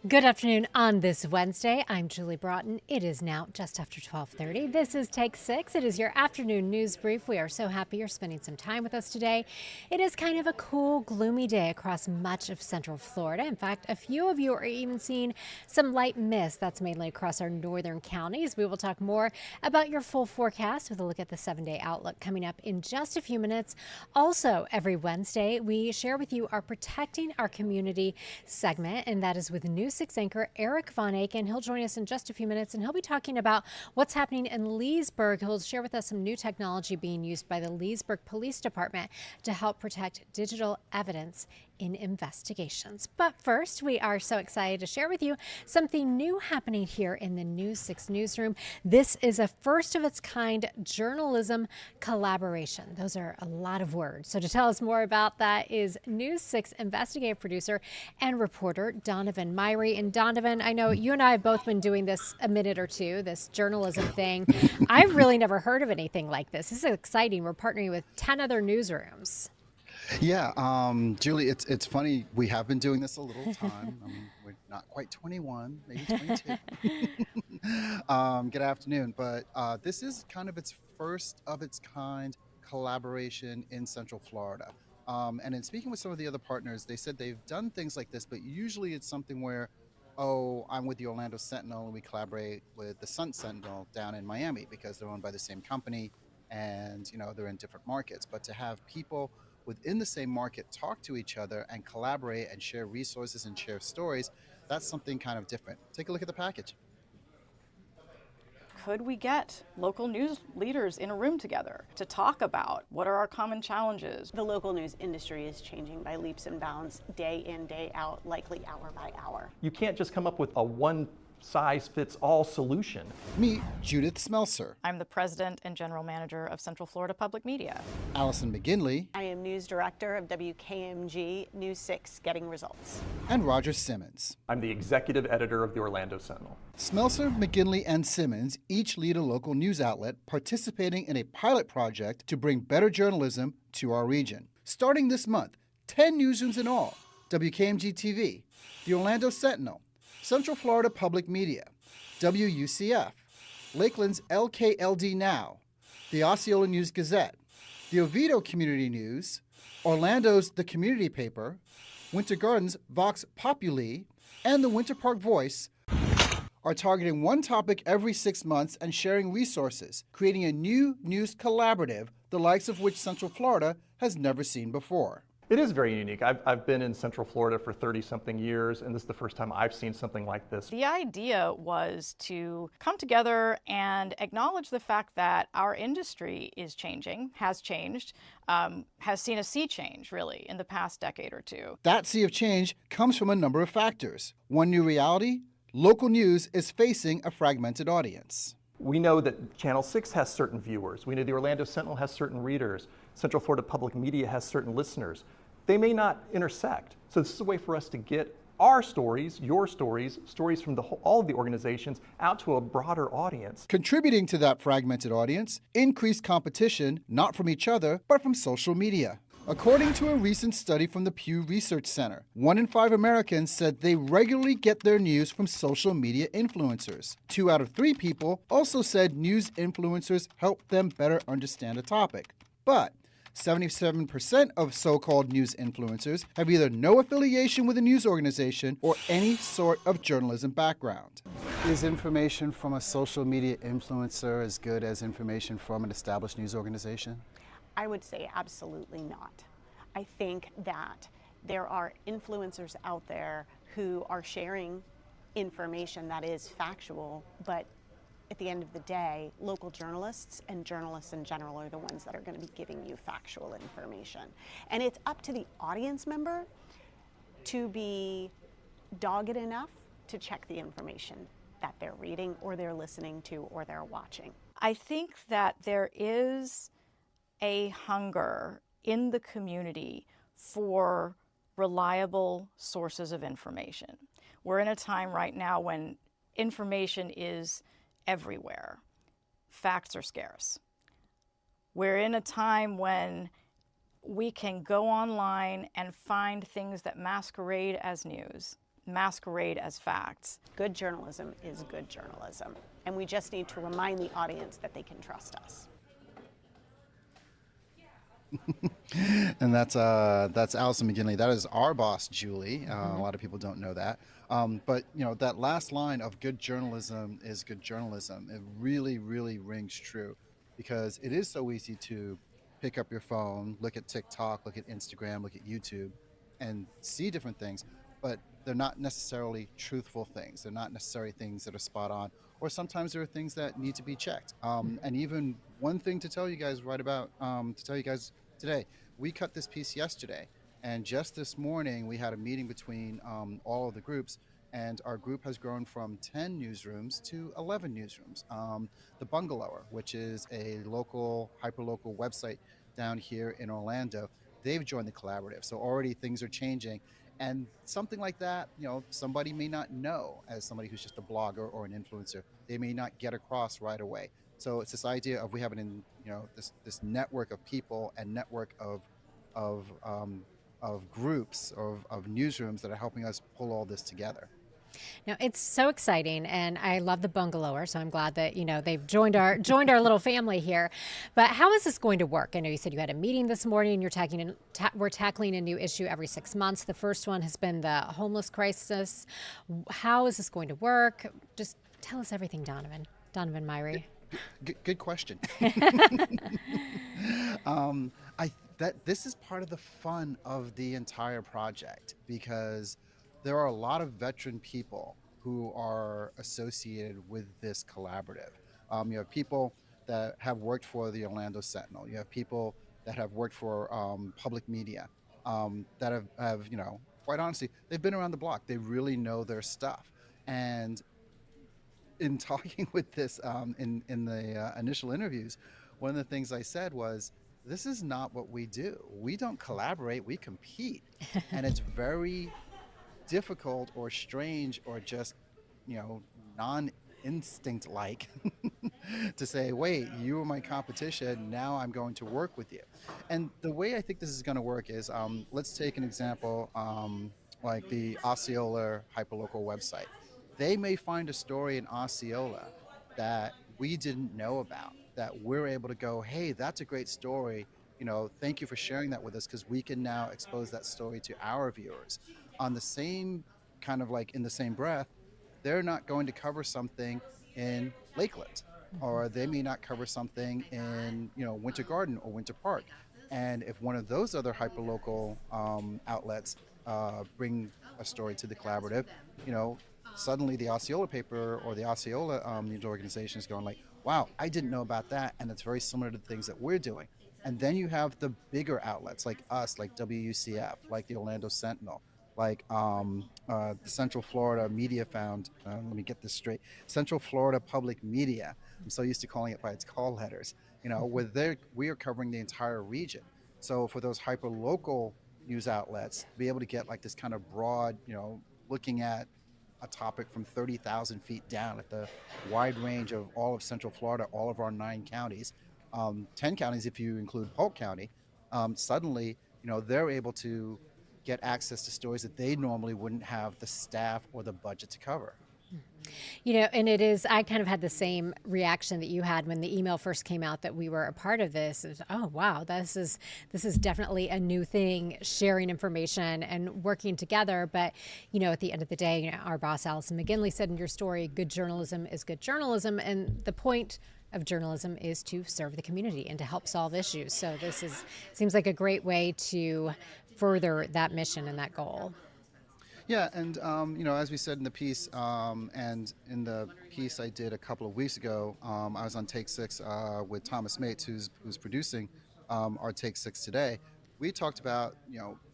Good afternoon on this Wednesday. I'm Julie Broughton. It is now just after 12:30. This is Take 6. It is your afternoon news brief. We are so happy you're spending some time with us today. It is kind of a cool, gloomy day across much of Central Florida. In fact, a few of you are even seeing some light mist. That's mainly across our northern counties. We will talk more about your full forecast with a look at the 7-day outlook coming up in just a few minutes. Also, every Wednesday, we share with you our Protecting Our Community segment, and that is with News 6 anchor Eric Von Aken. He'll join us in just a few minutes, and he'll be talking about what's happening in Leesburg. He'll share with us some new technology being used by the Leesburg Police Department to help protect digital evidence in investigations. But first, we are so excited to share with you something new happening here in the News 6 newsroom. This is a first of its kind journalism collaboration. Those are a lot of words. So to tell us more about that is News 6 investigative producer and reporter Donovan Myrie. And Donovan, I know you and I have both been doing this a minute or two, this journalism thing. I've really never heard of anything like this. This is exciting. We're partnering with 10 other newsrooms. Yeah, Julie, it's funny. We have been doing this a little time. We're not quite 21, maybe 22. Good afternoon. But this is kind of its first of its kind collaboration in Central Florida. And in speaking with some of the other partners, they said they've done things like this, but usually it's something where, oh, I'm with the Orlando Sentinel and we collaborate with the Sun Sentinel down in Miami because they're owned by the same company and, you know, they're in different markets. But to have people within the same market talk to each other and collaborate and share resources and share stories, that's something kind of different. Take a look at the package. Could we get local news leaders in a room together to talk about what are our common challenges? The local news industry is changing by leaps and bounds, day in, day out, likely hour by hour. You can't just come up with a one-size-fits-all solution. Meet Judith Smelser, I'm the president and general manager of Central Florida Public Media. Allison McGinley, I am news director of WKMG News 6 Getting Results. and Roger Simmons. I'm the executive editor of the Orlando Sentinel. Smelser, McGinley, and Simmons each lead a local news outlet participating in a pilot project to bring better journalism to our region. Starting this month, 10 newsrooms in all: WKMG TV, the Orlando Sentinel, Central Florida Public Media, WUCF, Lakeland's LKLD Now, the Osceola News Gazette, the Oviedo Community News, Orlando's The Community Paper, Winter Garden's Vox Populi, and the Winter Park Voice are targeting one topic every 6 months and sharing resources, creating a new news collaborative, the likes of which Central Florida has never seen before. It is very unique. I've been in Central Florida for 30-something years, and this is the first time I've seen something like this. The idea was to come together and acknowledge the fact that our industry is changing, has changed, has seen a sea change, really, in the past decade or two. That sea of change comes from a number of factors. One new reality: local news is facing a fragmented audience. We know that Channel 6 has certain viewers. We know the Orlando Sentinel has certain readers. Central Florida Public Media has certain listeners. They may not intersect. So this is a way for us to get our stories, your stories, stories from all of the organizations out to a broader audience. Contributing to that fragmented audience, increased competition, not from each other, but from social media. According to a recent study from the Pew Research Center, 1 in 5 Americans said they regularly get their news from social media influencers. 2 out of 3 people also said news influencers help them better understand a topic. But 77% of so-called news influencers have either no affiliation with a news organization or any sort of journalism background. Is information from a social media influencer as good as information from an established news organization? I would say absolutely not. I think that there are influencers out there who are sharing information that is factual, but at the end of the day, local journalists and journalists in general are the ones that are going to be giving you factual information. And it's up to the audience member to be dogged enough to check the information that they're reading or they're listening to or they're watching. I think that there is a hunger in the community for reliable sources of information. We're in a time right now when information is everywhere. Facts are scarce. We're in a time when we can go online and find things that masquerade as news, masquerade as facts. Good journalism is good journalism, and we just need to remind the audience that they can trust us. And that's Allison McGinley. That is our boss, Julie. A lot of people don't know that. But that last line of "good journalism is good journalism," it really, really rings true, because it is so easy to pick up your phone, look at TikTok, look at Instagram, look at YouTube, and see different things, but they're not necessarily truthful things. They're not necessarily things that are spot on, or sometimes there are things that need to be checked. And even one thing to tell you guys today, we cut this piece yesterday, and just this morning we had a meeting between all of the groups, and our group has grown from 10 newsrooms to 11 newsrooms. The Bungalower, which is a local, hyperlocal website down here in Orlando, they've joined the collaborative. So already things are changing. And something like that, somebody may not know, as somebody who's just a blogger or an influencer, they may not get across right away. So it's this idea of we have this network of people and network of groups of newsrooms that are helping us pull all this together. Now it's so exciting, and I love the Bungalower, so I'm glad that they've joined our little family here. But how is this going to work? I know you said you had a meeting this morning. We're tackling a new issue every 6 months. The first one has been the homeless crisis. How is this going to work? Just tell us everything, Donovan Myrie. Good question. This is part of the fun of the entire project, because there are a lot of veteran people who are associated with this collaborative. You have people that have worked for the Orlando Sentinel. You have people that have worked for public media, that have quite honestly, they've been around the block. They really know their stuff. And in talking with this in the initial interviews, one of the things I said was, this is not what we do. We don't collaborate, we compete. And it's very difficult or strange or just non-instinct like to say, wait, you are my competition, now I'm going to work with you. And the way I think this is going to work is, let's take an example, like the Osceola hyperlocal website. They may find a story in Osceola that we didn't know about, that we're able to go, hey, that's a great story, thank you for sharing that with us, because we can now expose that story to our viewers. On the same kind of like in the same breath, they're not going to cover something in Lakeland, or they may not cover something in Winter Garden or Winter Park. And if one of those other hyperlocal outlets bring a story to the collaborative, suddenly the Osceola paper or the Osceola news organization is going like, wow, I didn't know about that, and it's very similar to the things that we're doing. And then you have the bigger outlets like us, like WUCF, like the Orlando Sentinel, like the Central Florida Media let me get this straight, Central Florida Public Media. I'm so used to calling it by its call letters. We are covering the entire region. So for those hyper local news outlets to be able to get like this kind of broad, looking at a topic from 30,000 feet down at the wide range of all of Central Florida, all of our 9 counties, 10 counties if you include Polk County, suddenly, they're able to get access to stories that they normally wouldn't have the staff or the budget to cover. And it is, I kind of had the same reaction that you had when the email first came out that we were a part of this. Is, oh, wow, this is definitely a new thing, sharing information and working together. But, at the end of the day, our boss, Allison McGinley, said in your story, good journalism is good journalism. And the point of journalism is to serve the community and to help solve issues. So seems like a great way to further that mission and that goal. Yeah, and as we said in the piece, and in the piece I did a couple of weeks ago, I was on Take 6 with Thomas Mates, who's producing our Take 6 today. We talked about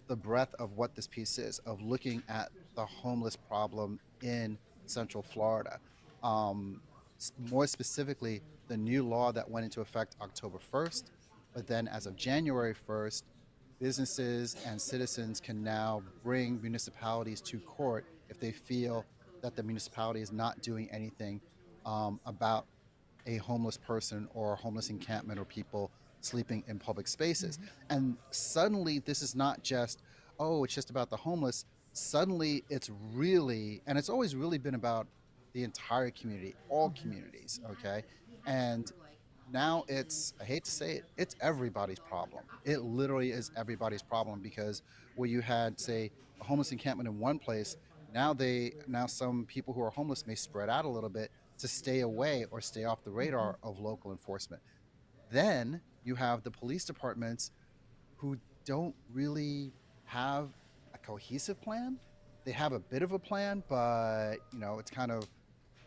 the breadth of what this piece is, of looking at the homeless problem in Central Florida. More specifically, the new law that went into effect October 1st, but then as of January 1st, businesses and citizens can now bring municipalities to court if they feel that the municipality is not doing anything about a homeless person or a homeless encampment or people sleeping in public spaces. And suddenly, this is not just, oh, it's just about the homeless. Suddenly, it's really, and it's always really been about the entire community, all communities, okay? And now it's, I hate to say it, it's everybody's problem. It literally is everybody's problem because where you had, say, a homeless encampment in one place, now some people who are homeless may spread out a little bit to stay away or stay off the radar of local enforcement. Then you have the police departments who don't really have a cohesive plan. They have a bit of a plan, but it's kind of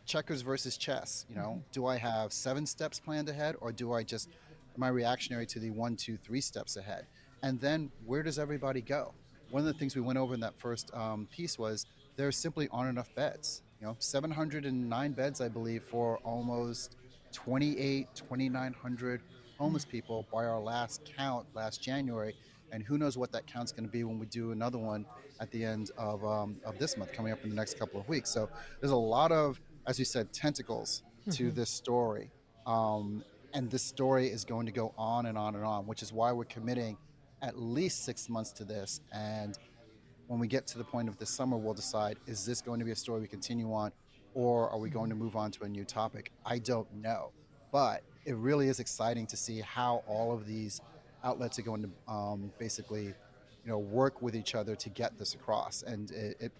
checkers versus chess. Do I have 7 steps planned ahead, or do I just am I reactionary to the 1, 2, 3 steps ahead? And then where does everybody go? One of the things we went over in that first piece was there simply aren't enough beds. 709 beds, I believe, for almost 2,900 homeless people by our last count last January. And who knows what that count's going to be when we do another one at the end of this month, coming up in the next couple of weeks. So there's a lot of, as you said, tentacles to this story. Um, and this story is going to go on and on and on, which is why we're committing at least 6 months to this. And when we get to the point of this summer, we'll decide, is this going to be a story we continue on, or are we going to move on to a new topic? I don't know. But it really is exciting to see how all of these outlets are going to basically work with each other to get this across. And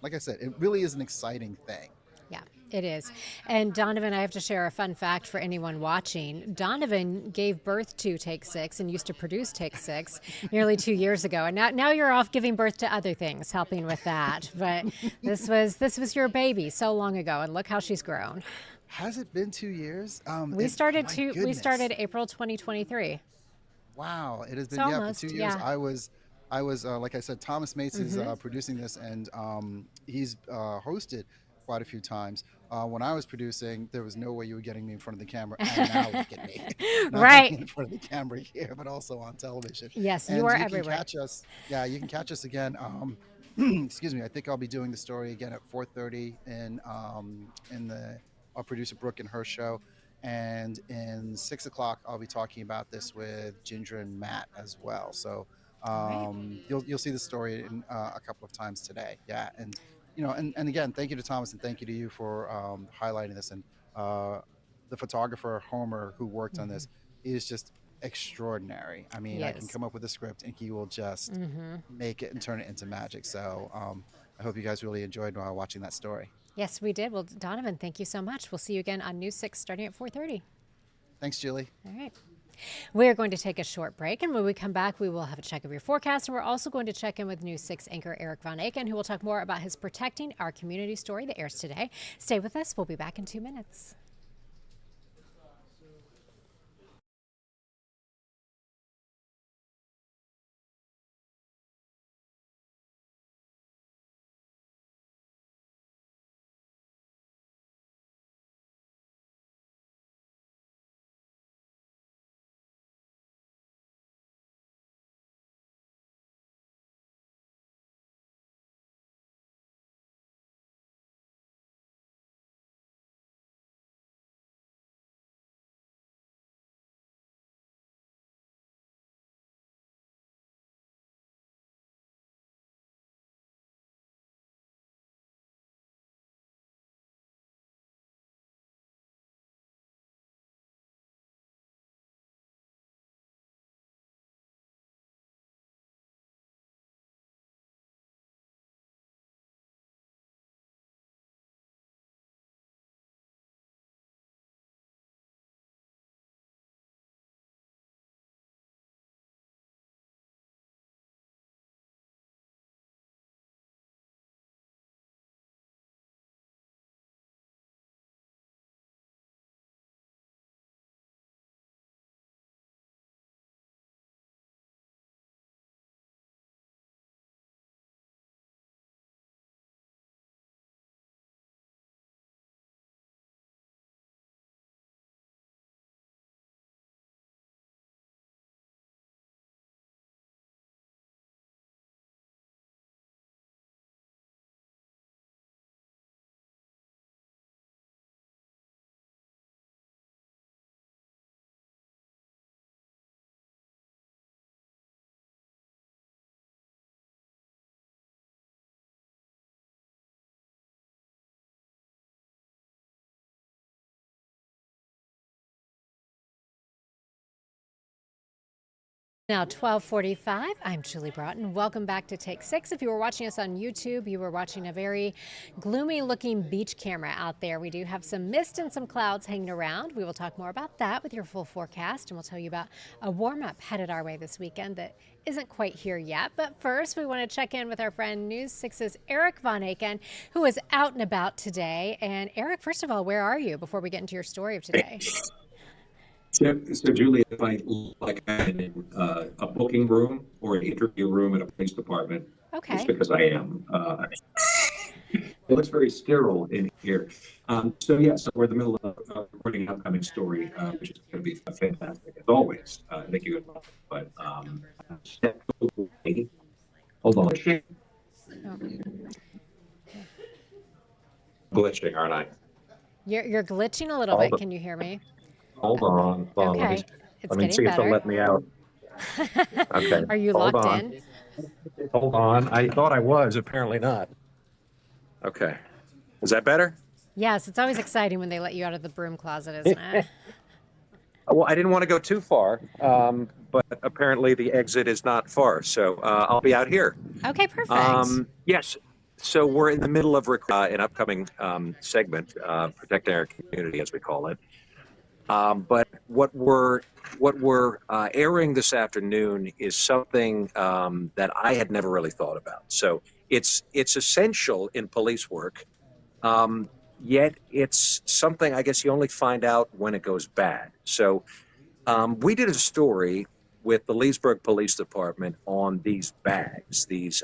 like I said, it really is an exciting thing. Yeah, it is. And Donovan, I have to share a fun fact for anyone watching. Donovan gave birth to Take Six and used to produce Take Six nearly 2 years ago. And now you're off giving birth to other things, helping with that. But this was your baby so long ago, and look how she's grown. Has it been 2 years? We started my we started goodness. April 2023. Wow, it has It's been, yeah, for almost, 2 years. yeah. I was like I said, Thomas Mates is producing this, and he's hosted quite a few times. When I was producing, there was no way you were getting me in front of the camera, and now look at me, not only Right. in front of the camera here, but also on television. Yes, you And are you can everywhere. catch us. Yeah, you can catch us again. Excuse me. I think I'll be doing the story again at 4:30 in the our producer Brooke and her show. And in 6 o'clock, I'll be talking about this with Ginger and Matt as well. So All right. you'll see the story in, a couple of times today. Yeah, and and again, thank you to Thomas and thank you to you for highlighting this. And uh, the photographer Homer who worked on this is just extraordinary. I mean, I can Yes. come up with a script and he will just make it and turn it into magic. So I hope you guys really enjoyed watching that story. Yes, we did. Well, Donovan, thank you so much. We'll see you again on News 6 starting at 4:30. Thanks, Julie. All right. We're going to take a short break, and when we come back, we will have a check of your forecast, and we're also going to check in with News 6 anchor Eric Von Aken, who will talk more about his Protecting Our Community story that airs today. Stay with us. We'll be back in 2 minutes. Now 12:45. I'm Julie Broughton. Welcome back to Take 6. If you were watching us on YouTube, you were watching a very gloomy looking beach camera out there. We do have some mist and some clouds hanging around. We will talk more about that with your full forecast, and we'll tell you about a warm-up headed our way this weekend that isn't quite here yet. But first, we want to check in with our friend News 6's Eric Von Aken, who is out and about today. And Eric, first of all, where are you before we get into your story of today? So Julie, if I look like I'm in a booking room or an interview room in a police department, Okay. it's because I am. It looks very sterile in here. So we're in the middle of recording an upcoming story, which is going to be fantastic as always. Thank you. But hold on. Glitching, aren't I? You're glitching a little bit. Can you hear me? Hold on. Okay. Let me see if they'll let me out. Okay. Are you locked in? Hold on. I thought I was. Apparently not. Okay. Is that better? Yes, it's always exciting when they let you out of the broom closet, isn't it? Well, I didn't want to go too far, but apparently the exit is not far, so I'll be out here. Okay, perfect. Yes. So we're in the middle of an upcoming segment, protecting our community, as we call it. But what we're airing this afternoon is something that I had never really thought about. So it's essential in police work, yet it's something I guess you only find out when it goes bad. So we did a story with the Leesburg Police Department on these bags, these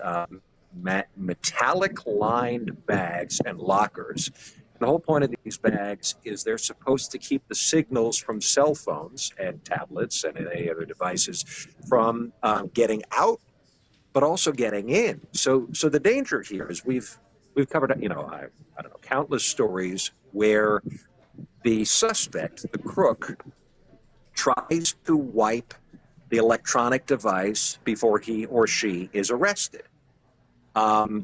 metallic lined bags and lockers. The whole point of these bags is they're supposed to keep the signals from cell phones and tablets and any other devices from getting out, but also getting in. So the danger here is we've covered, I don't know, countless stories where the suspect, the crook, tries to wipe the electronic device before he or she is arrested.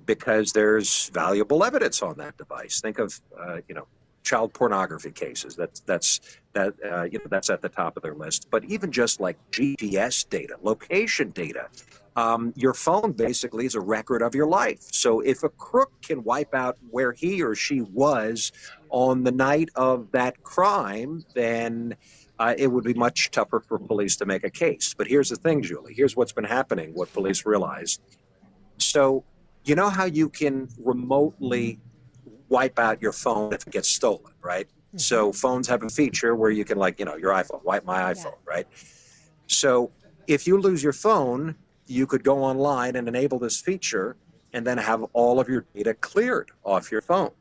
Because there's valuable evidence on that device. Think of, child pornography cases. That's at the top of their list. But even just like GPS data, location data, your phone basically is a record of your life. So if a crook can wipe out where he or she was on the night of that crime, then it would be much tougher for police to make a case. But here's the thing, Julie. Here's what's been happening, what police realized. So you know how you can remotely wipe out your phone if it gets stolen, right? Mm-hmm. So phones have a feature where you can, your iPhone, wipe my iPhone, right? So if you lose your phone, you could go online and enable this feature and then have all of your data cleared off your phone.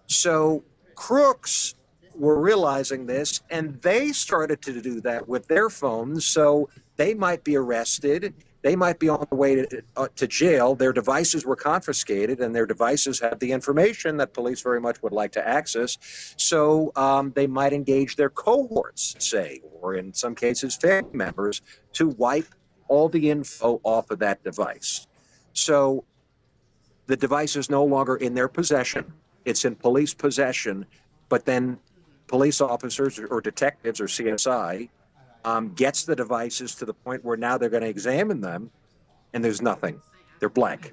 So crooks were realizing this, and they started to do that with their phones. So they might be arrested. They might be on the way to jail. Their devices were confiscated, and their devices have the information that police very much would like to access. So they might engage their cohorts, say, or in some cases, family members, to wipe all the info off of that device. So the device is no longer in their possession. It's in police possession, but then police officers or detectives or CSI gets the devices to the point where now they're going to examine them, and there's nothing. They're blank.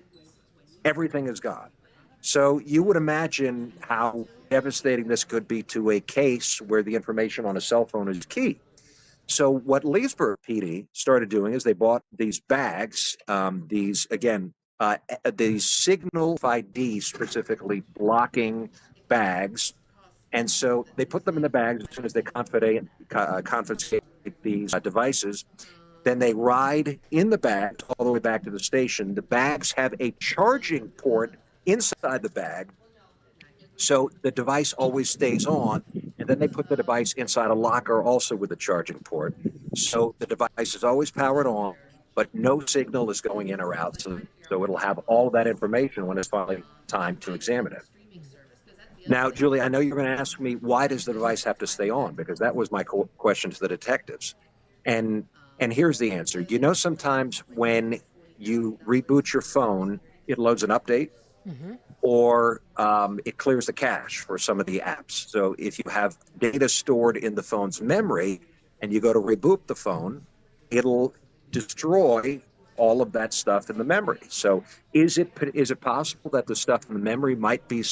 Everything is gone. So you would imagine how devastating this could be to a case where the information on a cell phone is key. So what Leesburg PD started doing is they bought these bags, these signal ID specifically blocking bags. And so they put them in the bags as soon as they confiscate these devices. Then they ride in the bags all the way back to the station. The bags have a charging port inside the bag, so the device always stays on. And then they put the device inside a locker also with a charging port. So the device is always powered on, but no signal is going in or out. So it'll have all of that information when it's finally time to examine it. Now, Julie, I know you're going to ask me, why does the device have to stay on? Because that was my question to the detectives. And here's the answer. Sometimes when you reboot your phone, it loads an update, mm-hmm. or it clears the cache for some of the apps. So if you have data stored in the phone's memory and you go to reboot the phone, it'll destroy all of that stuff in the memory. So is it possible that the stuff in the memory might be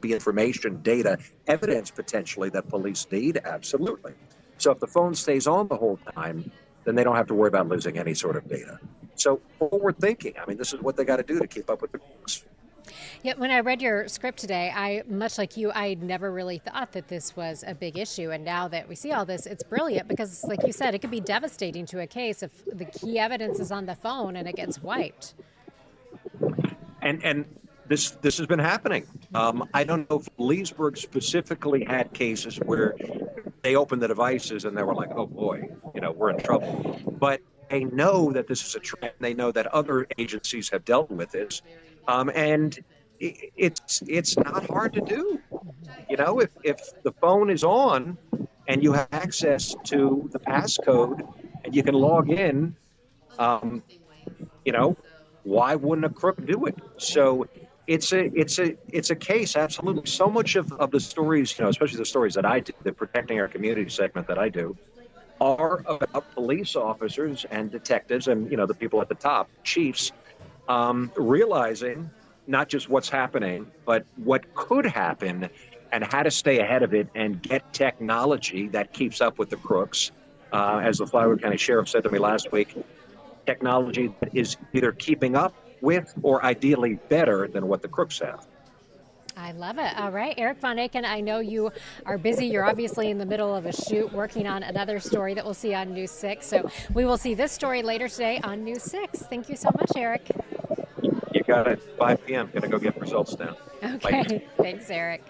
information, data, evidence potentially that police need? Absolutely. So if the phone stays on the whole time, then they don't have to worry about losing any sort of data. So forward thinking, I mean, this is what they got to do to keep up with the crooks. Yeah, when I read your script today, much like you, I never really thought that this was a big issue. And now that we see all this, it's brilliant because, like you said, it could be devastating to a case if the key evidence is on the phone and it gets wiped. And this has been happening. I don't know if Leesburg specifically had cases where they opened the devices and they were like, oh boy, we're in trouble. But they know that this is a trend. They know that other agencies have dealt with this. And it's not hard to do. If the phone is on and you have access to the passcode and you can log in, why wouldn't a crook do it? So it's a case, absolutely. So much of the stories, especially the stories that I do, the Protecting Our Community segment that I do, are about police officers and detectives and, the people at the top, chiefs, realizing not just what's happening, but what could happen and how to stay ahead of it and get technology that keeps up with the crooks. As the Flower County Sheriff said to me last week, technology that is either keeping up with or ideally better than what the crooks have. I love it. All right, Eric Von Aken, I know you are busy. You're obviously in the middle of a shoot working on another story that we'll see on News 6. So we will see this story later today on News 6. Thank you so much, Eric. You got it. 5 p.m. Going to go get results now. Okay. Bye. Thanks, Eric.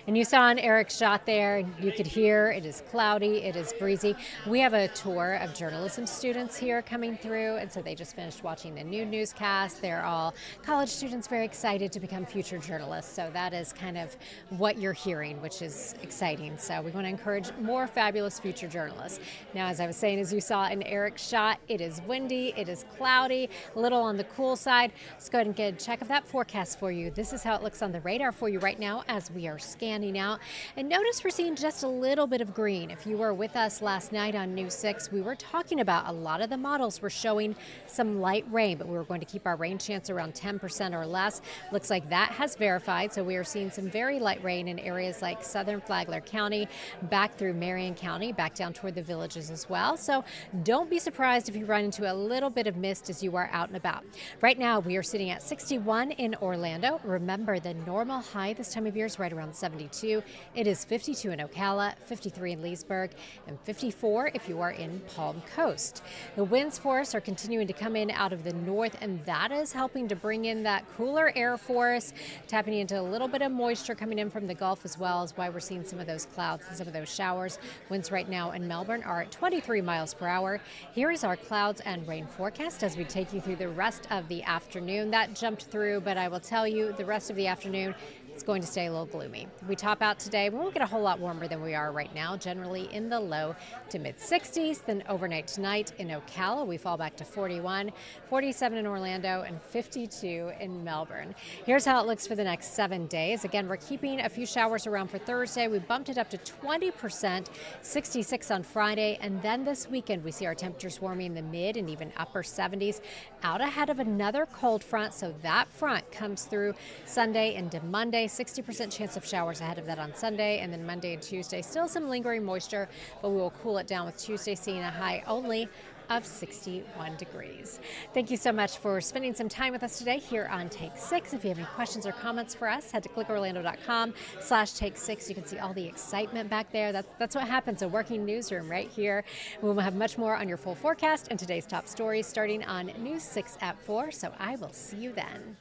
And you saw an Eric shot there. You could hear it is cloudy, it is breezy. We have a tour of journalism students here coming through, and so they just finished watching the new newscast. They're all college students, very excited to become future journalists. So that is kind of what you're hearing, which is exciting. So we want to encourage more fabulous future journalists. Now, as I was saying, as you saw in Eric's shot, it is windy, it is cloudy, a little on the cool side. Let's go ahead and get a check of that forecast for you. This is how it looks on the radar for you right now as we are scanning out. And notice we're seeing just a little bit of green. If you were with us last night on News 6, we were talking about a lot of the models were showing some light rain, but we were going to keep our rain chance around 10% or less. Looks like that has verified. So we are seeing some very light rain in areas like southern Flagler County, back through Marion County, back down toward the villages as well. So don't be surprised if you run into a little bit of mist as you are out and about. Right now, we are sitting at 61 in Orlando. Remember, the normal high this time of year is right around 72. It is 52 in Ocala, 53 in Leesburg, and 54 if you are in Palm Coast. The winds for us are continuing to come in out of the north, and that is helping to bring in that cooler air for us, tapping into a little bit of moisture coming in from the Gulf as well, is why we're seeing some of those clouds and some of those showers. Winds right now in Melbourne are at 23 miles per hour. Here is our clouds and rain forecast as we take you through the rest of the afternoon. That jumped through, but I will tell you the rest of the afternoon, it's going to stay a little gloomy. We top out today. We won't get a whole lot warmer than we are right now, generally in the low to mid 60s. Then overnight tonight in Ocala, we fall back to 41, 47 in Orlando, and 52 in Melbourne. Here's how it looks for the next 7 days. Again, we're keeping a few showers around for Thursday. We bumped it up to 20%, 66 on Friday. And then this weekend, we see our temperatures warming in the mid and even upper 70s, out ahead of another cold front. So that front comes through Sunday into Monday. 60% chance of showers ahead of that on Sunday, and then Monday and Tuesday still some lingering moisture, but we will cool it down with Tuesday seeing a high only of 61 degrees. Thank you so much for spending some time with us today here on Take 6. If you have any questions or comments for us, head to clickorlando.com/take6. You can see all the excitement back there. That's what happens, a working newsroom right here. We will have much more on your full forecast and today's top stories starting on News 6 at 4, so I will see you then.